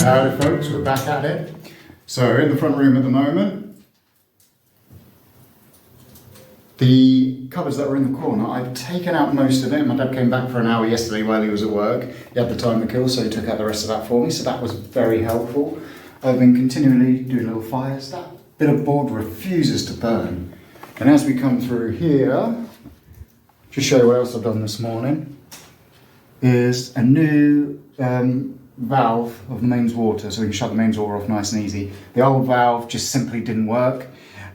Howdy folks, we're back at it. So in the front room at the moment, the cupboards that were in the corner, I've taken out most of it. My dad came back for an hour yesterday while he was at work. He had the time to kill, so he took out the rest of that for me, so that was very helpful. I've been continually doing little fires. That bit of board refuses to burn. And as we come through here, just show you what else I've done this morning, is a new valve of the mains water, so we can shut the mains water off nice and easy. The old valve just simply didn't work,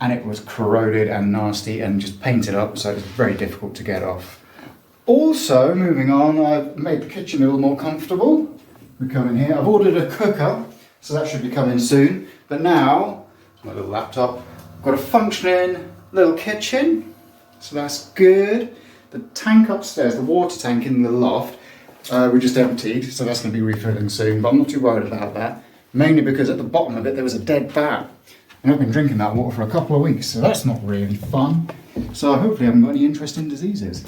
and it was corroded and nasty and just painted up, so it's very difficult to get off. Also, moving on, I've made the kitchen a little more comfortable. We come in here, I've ordered a cooker, so that should be coming soon. But now, my little laptop, I've got a functioning little kitchen, so that's good. The tank upstairs, the water tank in the loft, we just emptied, so that's going to be refilling soon, but I'm not too worried about that. Mainly because at the bottom of it there was a dead bat, and I've been drinking that water for a couple of weeks, so that's not really fun. So hopefully I haven't got any interesting diseases.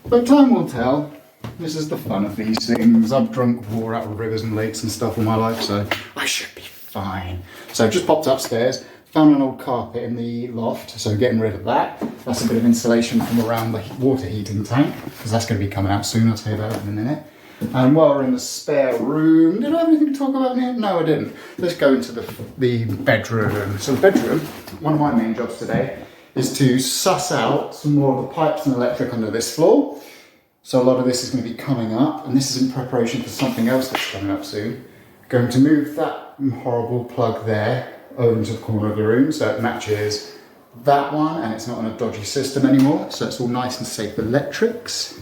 But time will tell. This is the fun of these things. I've drunk water out of rivers and lakes and stuff all my life, so I should be fine. So I've just popped upstairs, found an old carpet in the loft, so getting rid of that. That's a bit of insulation from around the water heating tank, because that's going to be coming out soon. I'll tell you about that in a minute. And while we're in the spare room, did I have anything to talk about in here? No, I didn't. Let's go into the bedroom. So the bedroom, one of my main jobs today, is to suss out some more of the pipes and electric under this floor. So a lot of this is going to be coming up, and this is in preparation for something else that's coming up soon. Going to move that horrible plug there over into the corner of the room so it matches that one, and it's not on a dodgy system anymore, so it's all nice and safe electrics.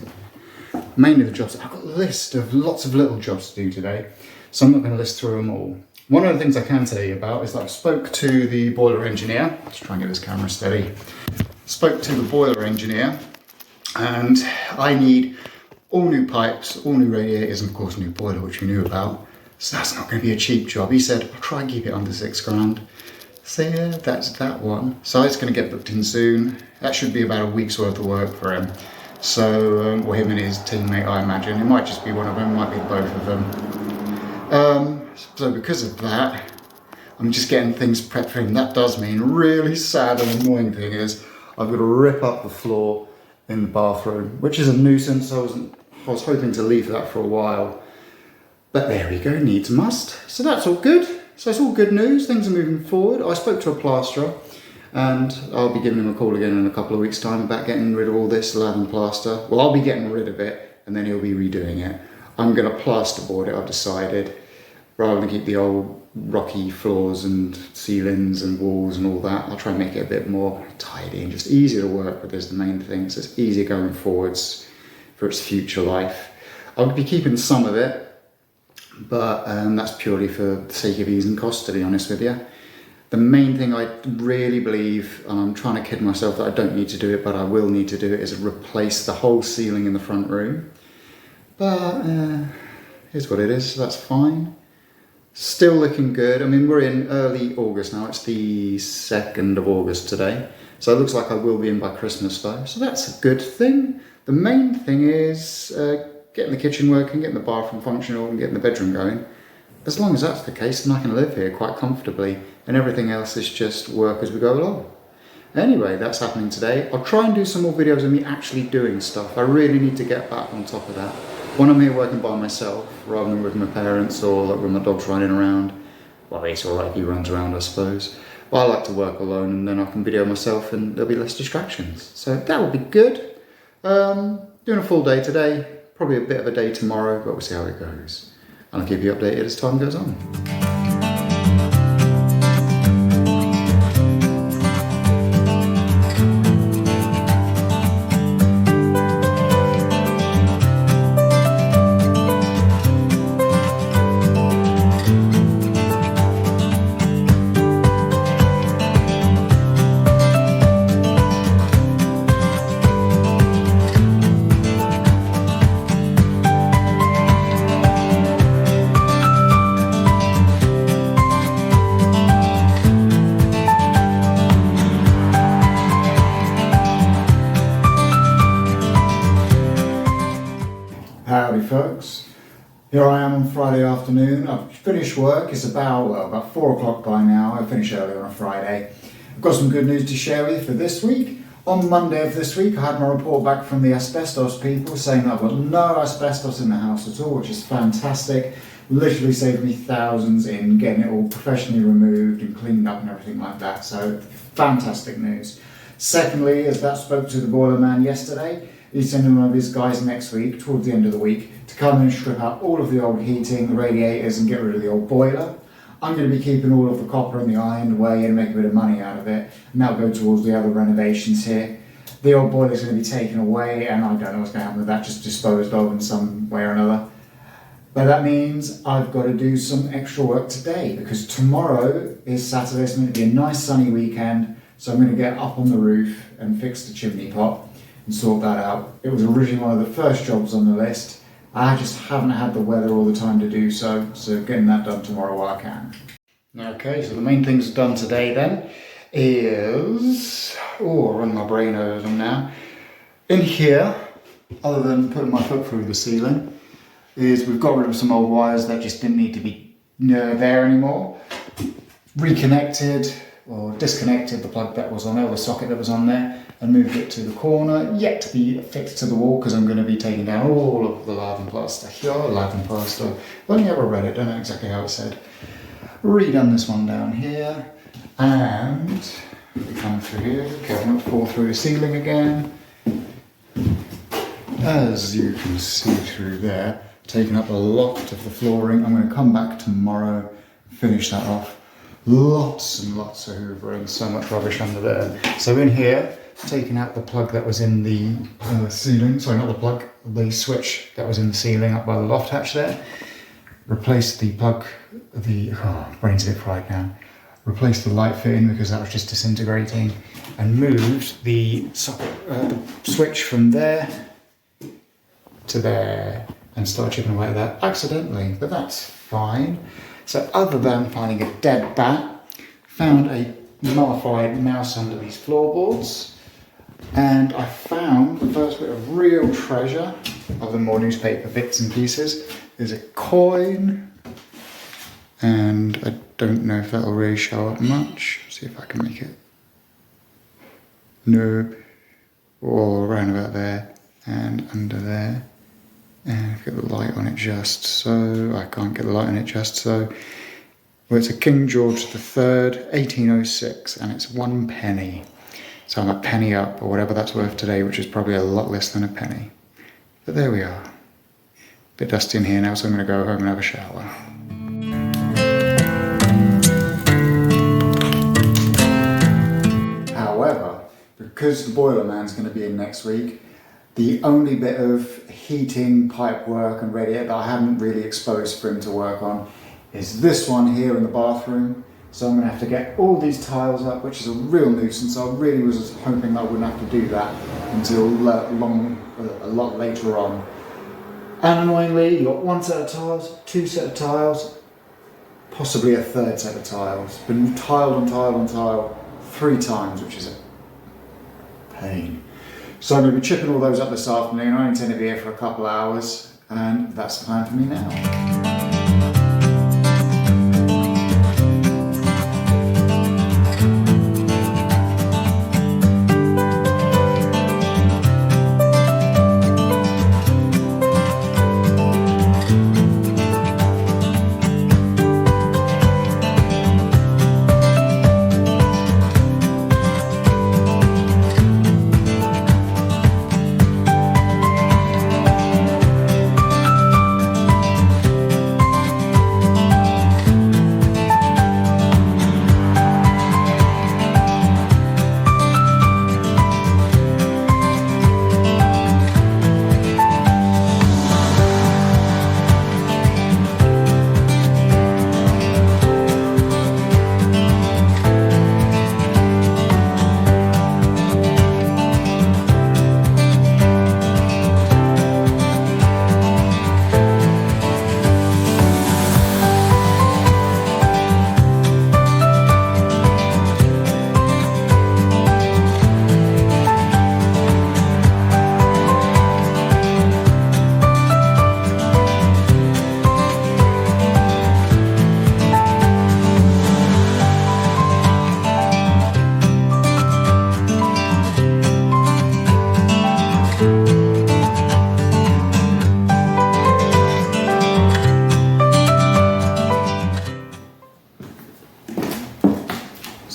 Mainly the jobs, I've got a list of lots of little jobs to do today, so I'm not going to list through them all. One of the things I can tell you about is that I spoke to the boiler engineer. Let's try and get this camera steady. Spoke to the boiler engineer, and I need all new pipes, all new radiators, and of course a new boiler, which we knew about. So that's not going to be a cheap job. He said, I'll try and keep it under £6,000. So yeah, that's that one. So it's going to get booked in soon. That should be about a week's worth of work for him. So, or him and his teammate, I imagine. It might just be one of them, it might be both of them. So because of that, I'm just getting things prepped for him. That does mean really sad and annoying thing is I've got to rip up the floor in the bathroom, which is a nuisance. I was hoping to leave that for a while. But there we go, needs must. So that's all good. So it's all good news, things are moving forward. I spoke to a plasterer, and I'll be giving him a call again in a couple of weeks' time about getting rid of all this lath plaster. Well, I'll be getting rid of it, and then he'll be redoing it. I'm going to plasterboard it, I've decided, rather than keep the old rocky floors and ceilings and walls and all that. I'll try and make it a bit more tidy and just easier to work with is the main thing, so it's easier going forwards for its future life. I'll be keeping some of it, but that's purely for the sake of ease and cost, to be honest with you. The main thing I really believe, and I'm trying to kid myself that I don't need to do it, but I will need to do it, is replace the whole ceiling in the front room. But here's what it is, so that's fine. Still looking good. I mean, we're in early August now. It's the 2nd of August today. So it looks like I will be in by Christmas though. So that's a good thing. The main thing is getting the kitchen working, getting the bathroom functional, and getting the bedroom going. As long as that's the case, then I can live here quite comfortably, and everything else is just work as we go along. Anyway, that's happening today. I'll try and do some more videos of me actually doing stuff. I really need to get back on top of that. When I'm here working by myself, rather than with my parents or like with my dogs running around. Well, it's alright if he runs around, I suppose. But I like to work alone, and then I can video myself and there'll be less distractions. So that will be good. Doing a full day today, probably a bit of a day tomorrow, but we'll see how it goes. And I'll keep you updated as time goes on. Howdy folks. Here I am on Friday afternoon. I've finished work. It's about 4 o'clock by now. I finish early on a Friday. I've got some good news to share with you for this week. On Monday of this week, I had my report back from the asbestos people saying that I've got no asbestos in the house at all, which is fantastic. Literally saved me thousands in getting it all professionally removed and cleaned up and everything like that. So, fantastic news. Secondly, as that spoke to the boiler man yesterday, he's sending one of his guys next week, towards the end of the week, to come in and strip out all of the old heating, the radiators, and get rid of the old boiler. I'm going to be keeping all of the copper and the iron away and make a bit of money out of it, and that'll go towards the other renovations here. The old boiler's going to be taken away, and I don't know what's going to happen with that, just disposed of in some way or another. But that means I've got to do some extra work today, because tomorrow is Saturday, it's going to be a nice sunny weekend, so I'm going to get up on the roof and fix the chimney pot and sort that out. It was originally one of the first jobs on the list. I just haven't had the weather all the time to do so getting that done tomorrow while I can. Okay, so the main things done today then is, running my brain over them now. In here, other than putting my foot through the ceiling, is we've got rid of some old wires that just didn't need to be there anymore. Reconnected or disconnected the plug that was on there, or the socket that was on there, and moved it to the corner, yet to be fixed to the wall, because I'm going to be taking down all of the lath and plaster here. Lath and plaster, I've only ever read it, don't know exactly how it said. Redone this one down here, and we come through here, okay, I'm not fall through the ceiling again. As you can see through there, taking up a lot of the flooring. I'm going to come back tomorrow, finish that off. Lots and lots of hoovering, so much rubbish under there. So in here, taking out the plug that was in the ceiling, sorry, not the plug, the switch that was in the ceiling up by the loft hatch there. Replaced the plug, brain's a bit fried now. Replaced the light fitting because that was just disintegrating, and moved the switch from there to there, and started chipping away at that accidentally, but that's fine. So other than finding a dead bat, found a nullified mouse under these floorboards, and I found the first bit of real treasure of the more newspaper bits and pieces. There's a coin, and I don't know if that'll really show up much. See if I can make it. No, or around about there and under there. And I've got the light on it just so. I can't get the light on it just so. Well, it's a King George III, 1806, and it's 1 penny. So I'm a penny up, or whatever that's worth today, which is probably a lot less than a penny. But there we are. Bit dusty in here now, so I'm going to go home and have a shower. However, because the boiler man's going to be in next week, the only bit of heating, pipe work and radiator that I haven't really exposed for him to work on is this one here in the bathroom. So I'm going to have to get all these tiles up, which is a real nuisance. I really was hoping that I wouldn't have to do that until a lot later on. And annoyingly, you've got 1 set of tiles, 2 set of tiles, possibly a 3rd set of tiles. Been tiled on tile on tile 3 times, which is a pain. So I'm going to be chipping all those up this afternoon. I intend to be here for a couple of hours, and that's the plan for me now.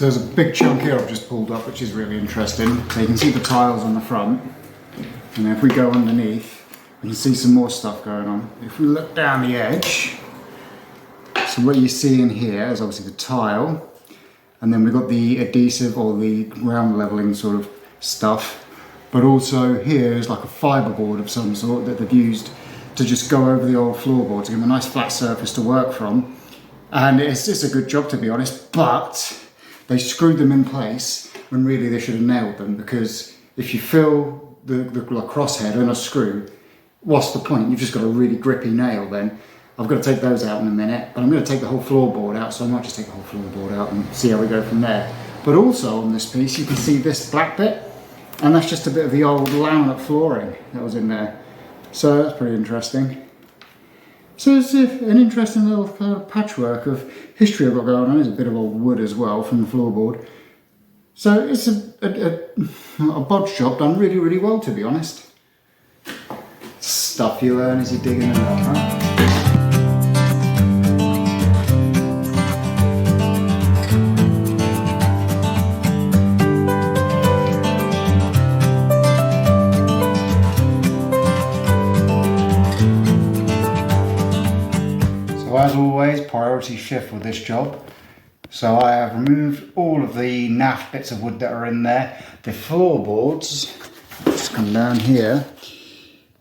So there's a big chunk here I've just pulled up, which is really interesting. So you can see the tiles on the front, and if we go underneath, we can see some more stuff going on. If we look down the edge, so what you see in here is obviously the tile, and then we've got the adhesive or the ground leveling sort of stuff. But also here is like a fiberboard of some sort that they've used to just go over the old floorboard to give them a nice flat surface to work from. And it's just a good job, to be honest, but they screwed them in place when really they should have nailed them, because if you fill the crosshead in a screw, what's the point? You've just got a really grippy nail then. I've got to take those out in a minute, but I'm going to take the whole floorboard out, so I might just take the whole floorboard out and see how we go from there. But also on this piece, you can see this black bit, and that's just a bit of the old laminate flooring that was in there. So that's pretty interesting. So it's an interesting little kind of patchwork of history I've got going on. There's a bit of old wood as well from the floorboard. So it's a bodge job done really, really well, to be honest. Stuff you learn as you dig in the rock, right? As always, priority shift with this job. So I have removed all of the naff bits of wood that are in there. The floorboards, just come down here,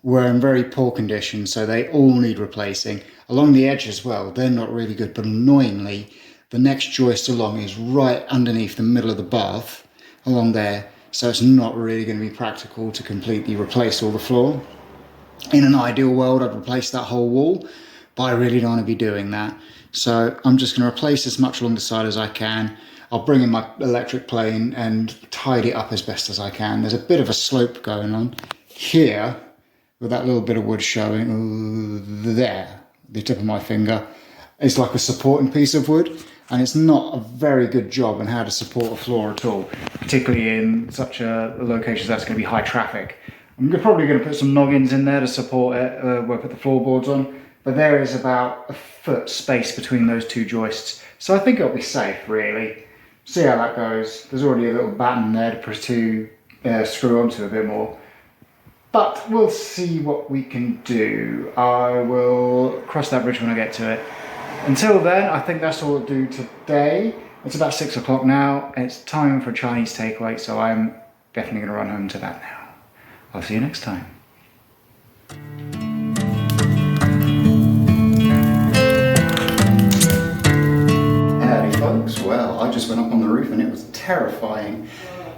were in very poor condition, so they all need replacing. Along the edge as well, they're not really good, but annoyingly, the next joist along is right underneath the middle of the bath, along there, so it's not really going to be practical to completely replace all the floor. In an ideal world, I'd replace that whole wall, but I really don't want to be doing that. So I'm just going to replace as much along the side as I can. I'll bring in my electric plane and tidy it up as best as I can. There's a bit of a slope going on here, with that little bit of wood showing there, the tip of my finger. It's like a supporting piece of wood, and it's not a very good job on how to support a floor at all, particularly in such a location that's going to be high traffic. I'm probably going to put some noggins in there to support it where I put the floorboards on. But there is about a foot space between those two joists. So I think it'll be safe, really. See how that goes. There's already a little batten there to screw onto a bit more. But we'll see what we can do. I will cross that bridge when I get to it. Until then, I think that's all I'll do today. It's about 6 o'clock now. And it's time for a Chinese takeaway, so I'm definitely going to run home to that now. I'll see you next time. Folks, well, I just went up on the roof and it was terrifying.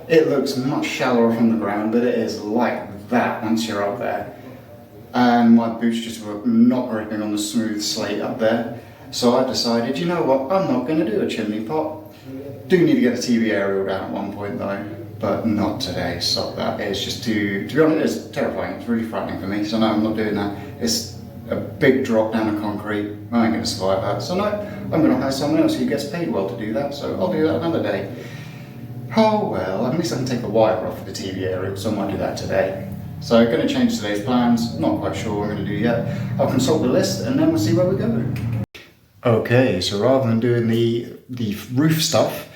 It looks much shallower from the ground, but it is like that once you're up there. And my boots just were not gripping on the smooth slate up there. So I decided, you know what, I'm not going to do a chimney pot. Do need to get a TV aerial down at one point though, but not today. Stop that. It's just to be honest, it's terrifying. It's really frightening for me. So no, I'm not doing that. It's a big drop down the concrete. I ain't going to survive that. So no, I'm going to hire someone else who gets paid well to do that. So I'll do that another day. Oh well, at least I can take the wire off the TV aerial, so I might do that today. So I'm going to change today's plans. Not quite sure what I'm going to do yet. I'll consult the list and then we'll see where we go. Okay, so rather than doing the roof stuff,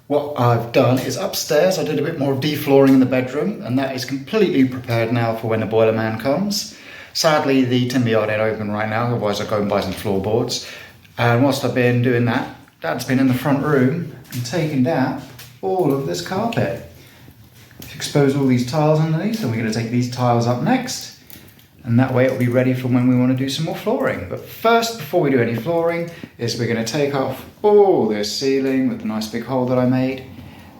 what I've done is upstairs I did a bit more of deflooring in the bedroom, and that is completely prepared now for when the boiler man comes. Sadly, the timber yard ain't open right now, otherwise I'll go and buy some floorboards. And whilst I've been doing that, Dad's been in the front room and taken down all of this carpet. Expose all these tiles underneath, and we're going to take these tiles up next. And that way it'll be ready for when we want to do some more flooring. But first, before we do any flooring, is we're going to take off all this ceiling with the nice big hole that I made,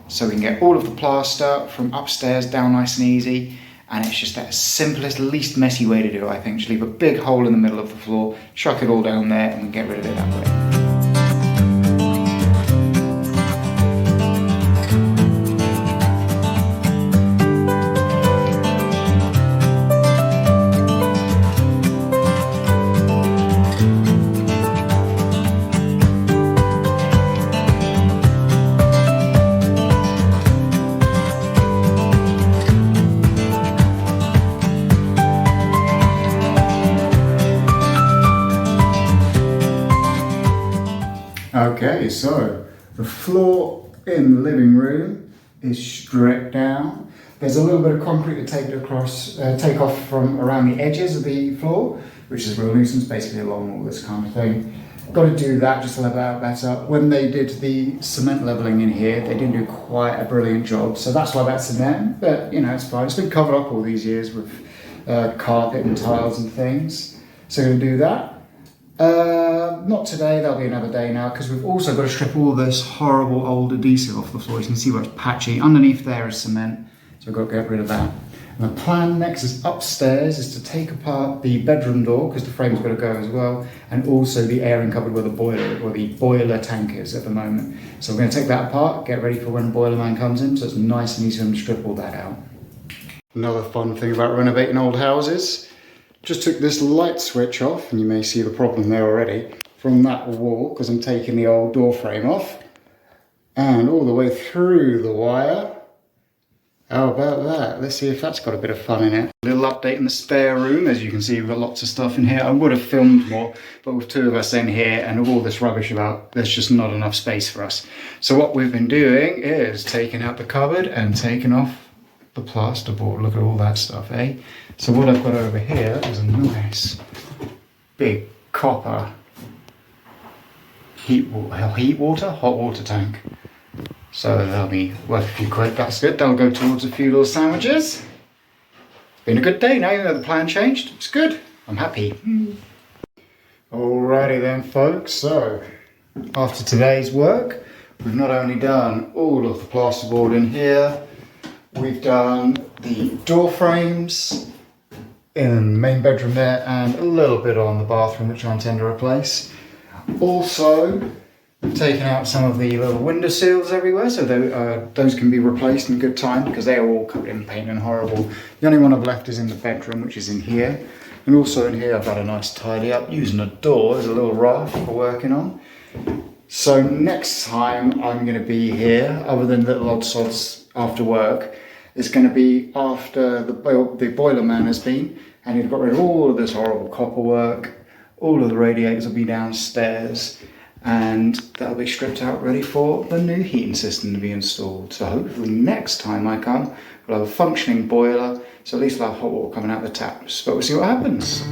so we can get all of the plaster from upstairs down nice and easy. And it's just that simplest, least messy way to do it, I think. Just leave a big hole in the middle of the floor, chuck it all down there, and get rid of it that way. Okay, so the floor in the living room is stripped down. There's a little bit of concrete to take off from around the edges of the floor, which is a real nuisance, basically along all this kind of thing. Got to do that just to level out better. When they did the cement levelling in here, they didn't do quite a brilliant job, so that's why that's cement, but you know, it's fine. It's been covered up all these years with carpet and tiles and things, so we're going to do that. Not today, that'll be another day now, because we've also got to strip all this horrible old adhesive off the floor. You can see where it's patchy. Underneath there is cement, so we've got to get rid of that. And the plan next is upstairs is to take apart the bedroom door, because the frame's got to go as well, and also the airing cupboard where the boiler tank is at the moment. So we're going to take that apart, get ready for when the boiler man comes in, so it's nice and easy for him to strip all that out. Another fun thing about renovating old houses, just took this light switch off, and you may see the problem there already, from that wall, because I'm taking the old door frame off, and all the way through the wire. How about that? Let's see if that's got a bit of fun in it. A little update in the spare room. As you can see, we've got lots of stuff in here. I would have filmed more, but with two of us in here and all this rubbish about, there's just not enough space for us. So what we've been doing is taking out the cupboard and taking off the plasterboard. Look at all that stuff, eh? So what I've got over here is a nice big copper hot water tank. So that'll be worth a few quid, that's good. That'll go towards a few little sandwiches. It's been a good day now, even though the plan changed. It's good, I'm happy. Alrighty then folks, so after today's work, we've not only done all of the plasterboard in here, we've done the door frames in the main bedroom there, and a little bit on the bathroom which I intend to replace. Also, we've taken out some of the little window sills everywhere, so those can be replaced in good time because they are all covered in paint and horrible. The only one I've left is in the bedroom, which is in here. And also in here I've got a nice tidy up using a door as a little raft for working on. So next time I'm going to be here, other than little odd sods after work, it's going to be after the boiler man has been, and he's got rid of all of this horrible copper work. All of the radiators will be downstairs, and that'll be stripped out ready for the new heating system to be installed. So hopefully next time I come, we'll have a functioning boiler, so at least we'll have hot water coming out the taps, but we'll see what happens.